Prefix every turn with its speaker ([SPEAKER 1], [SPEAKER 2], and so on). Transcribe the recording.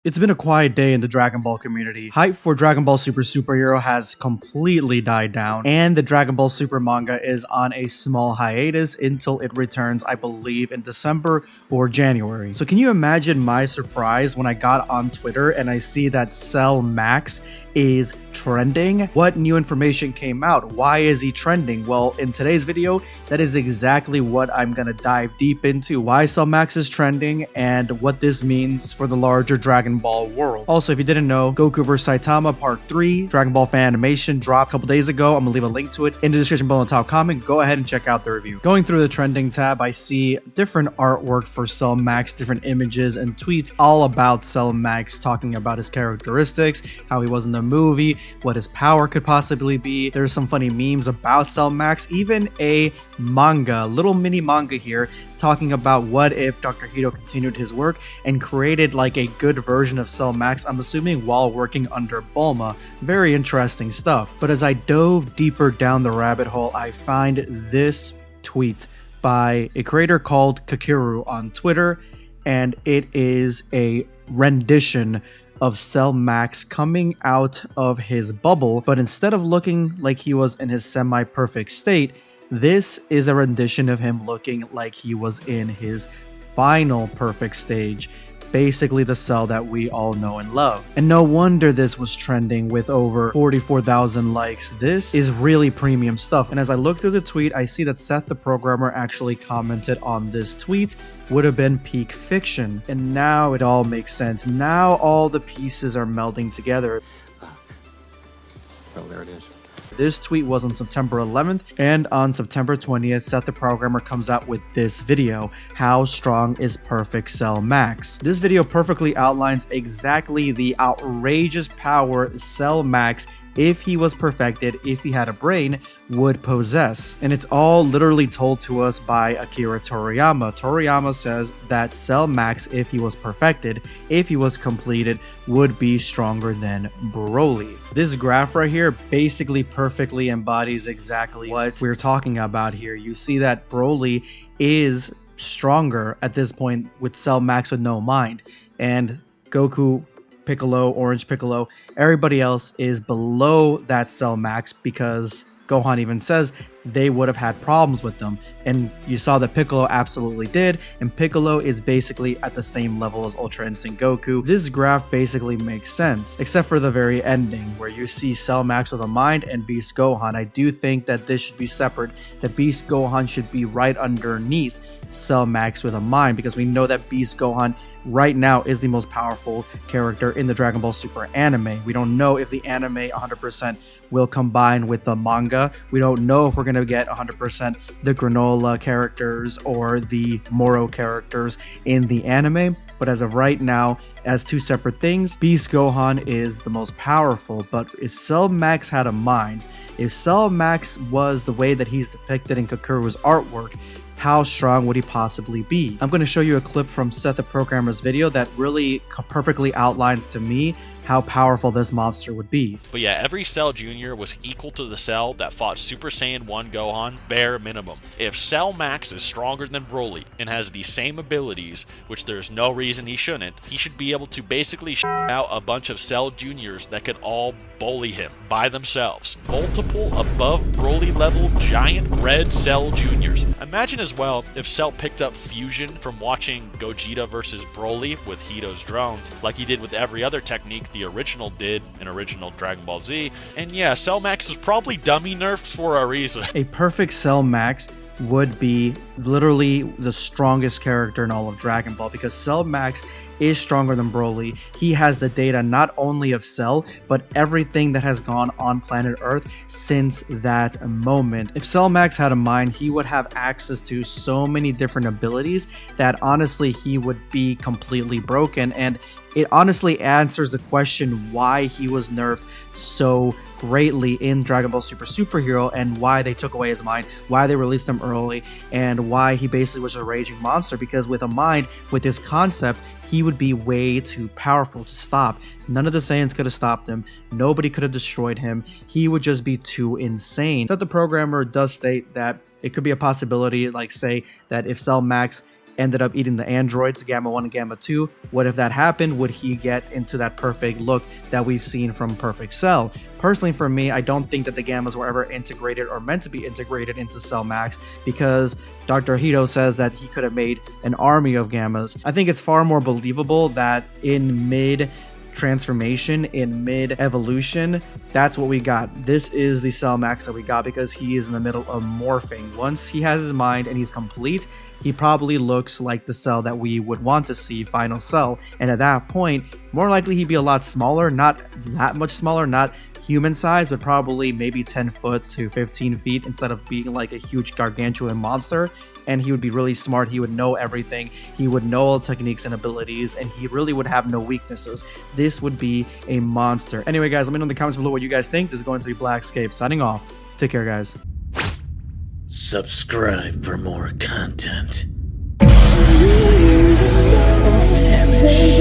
[SPEAKER 1] It's been a quiet day in the Dragon Ball community. Hype for Dragon Ball Super Superhero has completely died down, and the Dragon Ball Super manga is on a small hiatus until it returns, I believe, in December or January. So can you imagine my surprise when I got on Twitter and I see that Cell Max is trending? What new information came out? Why is he trending? Well, in today's video, that is exactly what I'm gonna dive deep into. Why Cell Max is trending and what this means for the larger Dragon Ball world. Also, if you didn't know, Goku vs SAITAMA Part 3 Dragon Ball fan animation dropped a couple days ago. I'm gonna leave a link to it in the description below in the top comment. Go ahead and check out the review. Going through the trending tab, I see different artwork for Cell Max, different images and tweets all about Cell Max, talking about his characteristics, how he was in the movie, what his power could possibly be. There's some funny memes about Cell Max, even a manga, little mini manga here, talking about what if Dr. Hito continued his work and created like a good version of Cell Max, I'm assuming while working under Bulma. Very interesting stuff. But as I dove deeper down the rabbit hole, I find this tweet by a creator called Kakiru on Twitter, and it is a rendition of Cell Max coming out of his bubble, but instead of looking like he was in his semi-perfect state, this is a rendition of him looking like he was in his final perfect stage, basically the Cell that we all know and love. And no wonder this was trending with over 44,000 likes. This is really premium stuff. And as I look through the tweet, I see that Seth the programmer actually commented on this tweet would have been peak fiction. And now it all makes sense. Now all the pieces are melding together.
[SPEAKER 2] Oh, there it is.
[SPEAKER 1] This tweet was on September 11th, and on September 20th, Seth the programmer comes out with this video, How Strong is Perfect Cell Max? This video perfectly outlines exactly the outrageous power Cell Max, if he was perfected, if he had a brain, would possess. And it's all literally told to us by Akira Toriyama. Toriyama says that Cell Max, if he was perfected, if he was completed, would be stronger than Broly. This graph right here basically perfectly embodies exactly what we're talking about here. You see that Broly is stronger at this point with Cell Max with no mind, and Goku, Piccolo, Orange Piccolo, everybody else is below that Cell Max because Gohan even says they would have had problems with them. And you saw that Piccolo absolutely did, and Piccolo is basically at the same level as Ultra Instinct Goku. This graph basically makes sense, except for the very ending where you see Cell Max with a mind and Beast Gohan. I do think that this should be separate, that Beast Gohan should be right underneath Cell Max with a mind, because we know that Beast Gohan right now is the most powerful character in the Dragon Ball Super anime. We don't know if the anime 100% will combine with the manga. We don't know if we're going to get 100% the Granola characters or the Moro characters in the anime, but as of right now, as two separate things, Beast Gohan is the most powerful. But if Cell Max had a mind, if Cell Max was the way that he's depicted in Kakuru's artwork, how strong would he possibly be? I'm going to show you a clip from Seth the Programmer's video that really perfectly outlines to me how powerful this monster would be.
[SPEAKER 3] But yeah, every Cell Jr. was equal to the Cell that fought Super Saiyan 1 Gohan, bare minimum. If Cell Max is stronger than Broly and has the same abilities, which there's no reason he shouldn't, he should be able to basically out a bunch of Cell Juniors that could all bully him by themselves. Multiple above Broly level giant red Cell Juniors. Imagine as well if Cell picked up fusion from watching Gogeta versus Broly with Hito's drones, like he did with every other technique the original did in original Dragon Ball Z. And yeah, Cell Max is probably dummy nerfed for a reason.
[SPEAKER 1] A perfect Cell Max would be literally the strongest character in all of Dragon Ball, because Cell Max is stronger than Broly. He has the data not only of Cell, but everything that has gone on planet Earth since that moment. If Cell Max had a mind, he would have access to so many different abilities that honestly he would be completely broken, and it honestly answers the question why he was nerfed so greatly in Dragon Ball Super Superhero, and why they took away his mind, why they released him early, and why he basically was a raging monster. Because with a mind, with this concept, he would be way too powerful to stop. None of the Saiyans could have stopped him. Nobody could have destroyed him. He would just be too insane. But the programmer does state that it could be a possibility, like say that if Cell Max ended up eating the androids, Gamma 1 and Gamma 2. What if that happened? Would he get into that perfect look that we've seen from Perfect Cell? Personally, for me, I don't think that the Gammas were ever integrated or meant to be integrated into Cell Max, because Dr. Hito says that he could have made an army of Gammas. I think it's far more believable that in mid transformation, in mid evolution, that's what we got. This is the Cell Max that we got because he is in the middle of morphing. Once he has his mind and he's complete, he probably looks like the Cell that we would want to see, Final Cell. And at that point, more likely he'd be a lot smaller, not that much smaller, not human size, but probably maybe 10 foot to 15 feet instead of being like a huge gargantuan monster. And he would be really smart. He would know everything. He would know all techniques and abilities, and he really would have no weaknesses. This would be a monster. Anyway, guys, let me know in the comments below what you guys think. This is going to be BlackScape signing off. Take care, guys.
[SPEAKER 4] Subscribe for more content. Or perish.